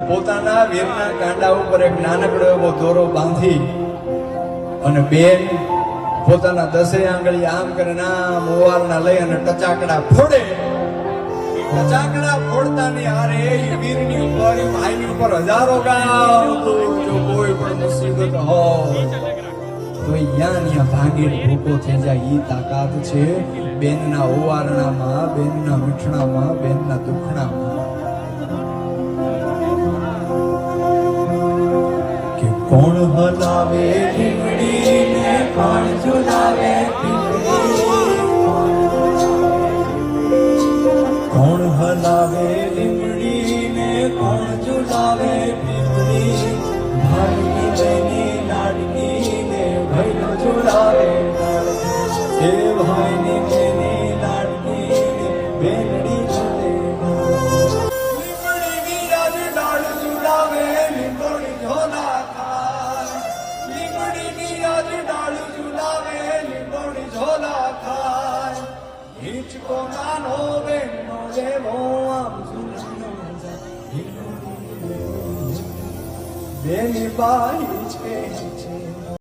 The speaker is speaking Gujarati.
પોતાના વીરના કાંડા ઉપર એક નાનકડો એવો દોરો બાંધી અને બેન પોતાના 10 આંગળી આમ કરીને આમ ઓવારના લઈ અને ટચાકડા ફોડે. ટચાકડા ફોડતાની હારે એ વીરની ઉપર એ ભાઈની ઉપર હજારો ગાવ જો કોઈ પણ મુસીબત હોય તો અહીંયા ભાંગીને ભૂકો થઈ જાય. ઈ તાકાત છે બેનના ઓવારણામાં, બેનના મીઠણામાં, બેનના દુખણામાં. કોણ હલાવે લીમડીને કોણ ઝુલાવે પીપળી, કોણ હલાવે લીમડીને કોણ ઝુલાવે પીપળી, ભાઈની બેની લાડકીને ભાઈનો ઝુલાવે, એ ભાઈની બેની લાડકીને બેનડી ઝૂલે. લીમડીની રાજ ડાળ ઝુલાવે લીંબોડી ઝોલા, હિંચકો નાનો બેનનો લેવો આમ બેની બાઈ છે